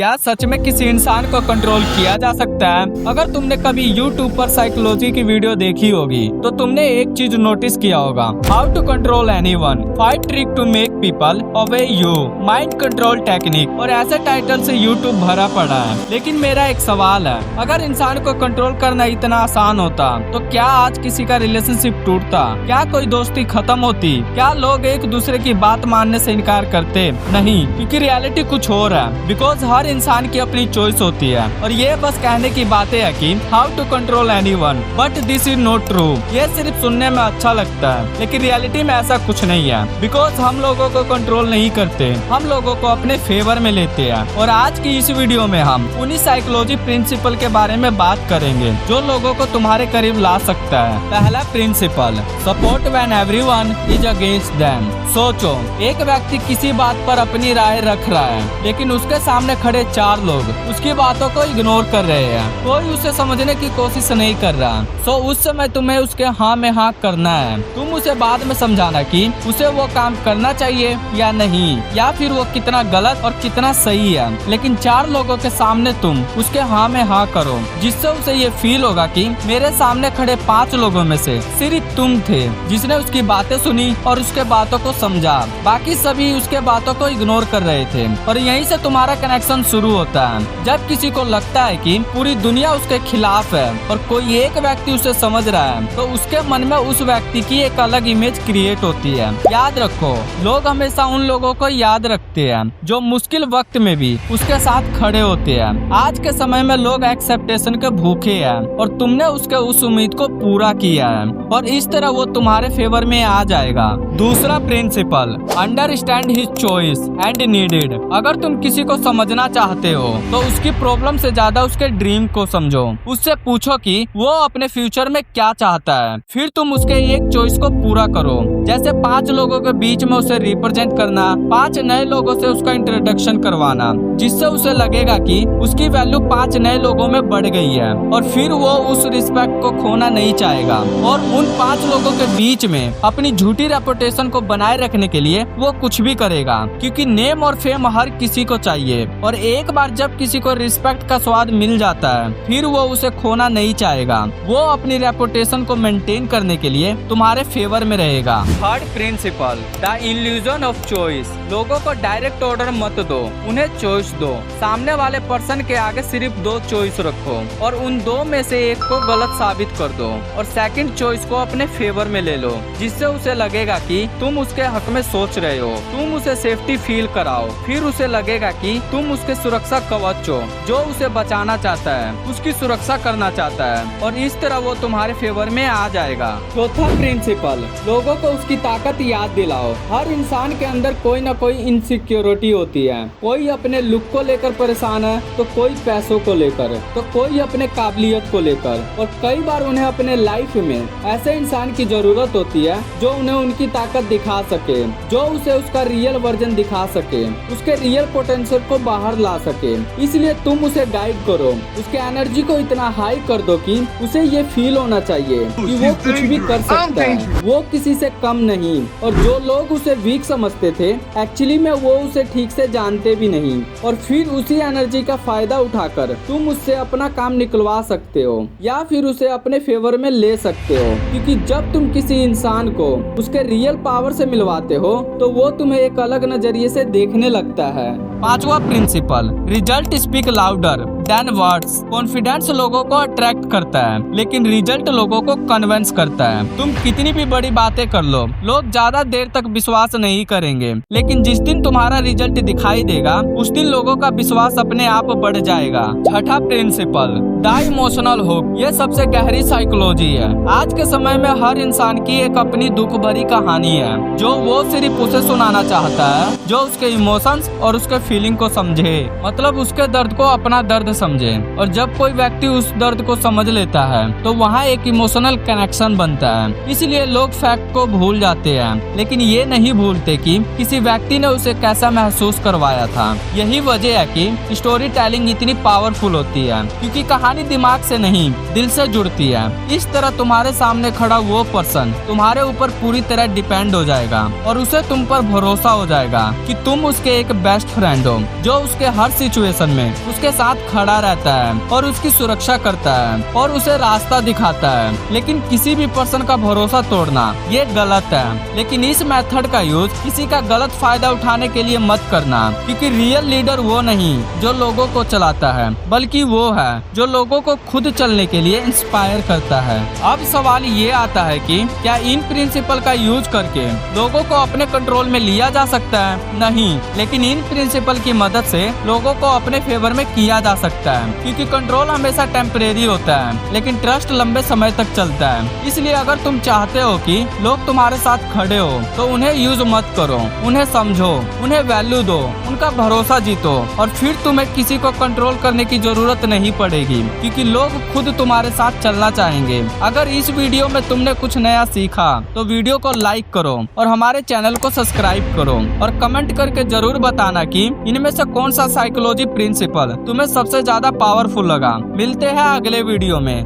क्या सच में किसी इंसान को कंट्रोल किया जा सकता है? अगर तुमने कभी YouTube पर साइकोलॉजी की वीडियो देखी होगी तो तुमने एक चीज नोटिस किया होगा, how to control anyone, 5 trick to make people obey you, mind control technique और ऐसे टाइटल से YouTube भरा पड़ा है। लेकिन मेरा एक सवाल है, अगर इंसान को कंट्रोल करना इतना आसान होता तो क्या आज किसी का रिलेशनशिप टूटता? क्या कोई दोस्ती खत्म होती? क्या लोग एक दूसरे की बात मानने से इनकार करते? नहीं, क्योंकि रियलिटी कुछ और है। बिकॉज हर इंसान की अपनी चॉइस होती है और ये बस कहने की बातें है कि how to control anyone, but this is not true. ये सिर्फ सुनने में अच्छा लगता है लेकिन रियलिटी में ऐसा कुछ नहीं है। बिकॉज हम लोगों को कंट्रोल नहीं करते, हम लोगों को अपने फेवर में लेते हैं। और आज की इस वीडियो में हम उन्हीं साइकोलॉजी प्रिंसिपल के बारे में बात करेंगे जो लोगों को तुम्हारे करीब ला सकता है। पहला principle, support when everyone is against them. सोचो, एक व्यक्ति किसी बात पर अपनी राय रख रहा है लेकिन उसके सामने खड़े 4 लोग उसकी बातों को इग्नोर कर रहे हैं। कोई उसे समझने की कोशिश नहीं कर रहा। सो उस समय तुम्हें उसके हाँ में हाँ करना है। तुम उसे बाद में समझाना कि उसे वो काम करना चाहिए या नहीं, या फिर वो कितना गलत और कितना सही है। लेकिन 4 लोगों के सामने तुम उसके हाँ में हाँ करो, जिससे उसे ये फील होगा कि मेरे सामने खड़े 5 लोगों में से सिर्फ तुम थे जिसने उसकी बातें सुनी और उसके बातों को समझा। बाकी सभी उसके बातों को इग्नोर कर रहे थे। और यहीं से तुम्हारा कनेक्शन शुरू होता है। जब किसी को लगता है कि पूरी दुनिया उसके खिलाफ है और कोई एक व्यक्ति उसे समझ रहा है तो उसके मन में उस व्यक्ति की एक अलग इमेज क्रिएट होती है। याद रखो, लोग हमेशा उन लोगों को याद रखते हैं जो मुश्किल वक्त में भी उसके साथ खड़े होते हैं। आज के समय में लोग एक्सेप्टेशन के भूखे हैं और तुमने उसके उस उम्मीद को पूरा किया है और इस तरह वो तुम्हारे फेवर में आ जाएगा। दूसरा principle, understand his choice and needed. अगर तुम किसी को समझना चाहते हो तो उसकी प्रॉब्लम से ज्यादा उसके ड्रीम को समझो। उससे पूछो कि वो अपने फ्यूचर में क्या चाहता है, फिर तुम उसके एक चॉइस को पूरा करो। जैसे 5 लोगों के बीच में उसे रिप्रेजेंट करना, 5 नए लोगों से उसका इंट्रोडक्शन करवाना, जिससे उसे लगेगा कि उसकी वैल्यू 5 नए लोगों में बढ़ गई है और फिर वो उस रिस्पेक्ट को खोना नहीं चाहेगा। और उन 5 लोगों के बीच में अपनी झूठी रेपुटेशन को बनाए रखने के लिए वो कुछ भी करेगा, क्योंकि नेम और फेम हर किसी को चाहिए। और एक बार जब किसी को रिस्पेक्ट का स्वाद मिल जाता है फिर वो उसे खोना नहीं चाहेगा। वो अपनी रेपुटेशन को मेंटेन करने के लिए तुम्हारे फेवर में रहेगा। Third principal, the illusion of choice. लोगों को डायरेक्ट ऑर्डर मत दो, उन्हें चॉइस दो। सामने वाले पर्सन के आगे सिर्फ 2 चॉइस रखो और उन 2 में से एक को गलत साबित कर दो और सेकंड चॉइस को अपने फेवर में ले लो, जिससे उसे लगेगा कि तुम उसके हक में सोच रहे हो। तुम उसे सेफ्टी फील कराओ, फिर उसे लगेगा कि तुम उसके सुरक्षा कवच हो जो उसे बचाना चाहता है, उसकी सुरक्षा करना चाहता है और इस तरह वो तुम्हारे फेवर में आ जाएगा। चौथा प्रिंसिपल, लोगों को उसकी ताकत याद दिलाओ। हर इंसान के अंदर कोई न कोई इनसिक्योरिटी होती है। कोई अपने लुक को लेकर परेशान है तो कोई पैसों को लेकर, तो कोई अपने काबिलियत को लेकर। और कई बार उन्हें अपने लाइफ में ऐसे इंसान की जरूरत होती है जो उन्हें उनकी ताकत दिखा सके, जो उसे उसका रियल वर्जन दिखा सके, उसके रियल पोटेंशियल को बाहर ला सके। इसलिए तुम उसे गाइड करो, उसके एनर्जी को इतना हाई कर दो कि उसे ये फील होना चाहिए कि वो कुछ भी कर सकता है, वो किसी से कम नहीं। और जो लोग उसे वीक समझते थे एक्चुअली में वो उसे ठीक से जानते भी नहीं। और फिर उसी एनर्जी का फायदा उठाकर तुम उससे अपना काम निकलवा सकते हो या फिर उसे अपने फेवर में ले सकते हो। क्योंकि जब तुम किसी इंसान को उसके रियल पावर से मिलवाते हो तो वो तुम्हें एक अलग नजरिए से देखने लगता है। पांचवा principle, result speak louder than words. Confidence लोगों को अट्रैक्ट करता है लेकिन रिजल्ट लोगों को कन्विंस करता है। तुम कितनी भी बड़ी बातें कर लो, लोग ज्यादा देर तक विश्वास नहीं करेंगे, लेकिन जिस दिन तुम्हारा रिजल्ट दिखाई देगा उस दिन लोगों का विश्वास अपने आप बढ़ जाएगा। छठा प्रिंसिपल, द इमोशनल हुक। ये सबसे गहरी साइकोलॉजी है। आज के समय में हर इंसान की एक अपनी दुख भरी कहानी है जो वो सिर्फ उसे सुनाना चाहता है, जो उसके इमोशंस और उसके फीलिंग को समझे, मतलब उसके दर्द को अपना दर्द समझे। और जब कोई व्यक्ति उस दर्द को समझ लेता है तो वहाँ एक इमोशनल कनेक्शन बनता है। इसलिए लोग फैक्ट को भूल जाते हैं लेकिन ये नहीं भूलते कि किसी व्यक्ति ने उसे कैसा महसूस करवाया था। यही वजह है कि स्टोरी टेलिंग इतनी पावरफुल होती है, क्योंकि कहानी दिमाग से नहीं दिल से जुड़ती है। इस तरह तुम्हारे सामने खड़ा वो पर्सन तुम्हारे ऊपर पूरी तरह डिपेंड हो जाएगा और उसे तुम पर भरोसा हो जाएगा कि तुम उसके एक बेस्ट फ्रेंड दो जो उसके हर सिचुएशन में उसके साथ खड़ा रहता है और उसकी सुरक्षा करता है और उसे रास्ता दिखाता है। लेकिन किसी भी पर्सन का भरोसा तोड़ना ये गलत है। लेकिन इस मेथड का यूज किसी का गलत फायदा उठाने के लिए मत करना, क्योंकि रियल लीडर वो नहीं जो लोगों को चलाता है, बल्कि वो है जो लोगों को खुद चलने के लिए इंस्पायर करता है। अब सवाल ये आता है कि क्या इन प्रिंसिपल का यूज करके लोगों को अपने कंट्रोल में लिया जा सकता है? नहीं, लेकिन इन प्रिंसिपल की मदद से लोगों को अपने फेवर में किया जा सकता है, क्योंकि कंट्रोल हमेशा टेम्परेरी होता है लेकिन ट्रस्ट लंबे समय तक चलता है। इसलिए अगर तुम चाहते हो कि लोग तुम्हारे साथ खड़े हो तो उन्हें यूज मत करो, उन्हें समझो, उन्हें वैल्यू दो, उनका भरोसा जीतो और फिर तुम्हें किसी को कंट्रोल करने की जरूरत नहीं पड़ेगी, क्योंकि लोग खुद तुम्हारे साथ चलना चाहेंगे। अगर इस वीडियो में तुमने कुछ नया सीखा तो वीडियो को लाइक करो और हमारे चैनल को सब्सक्राइब करो और कमेंट करके जरूर बताना कि इनमें से कौन सा साइकोलॉजी प्रिंसिपल तुम्हें सबसे ज्यादा पावरफुल लगा। मिलते हैं अगले वीडियो में।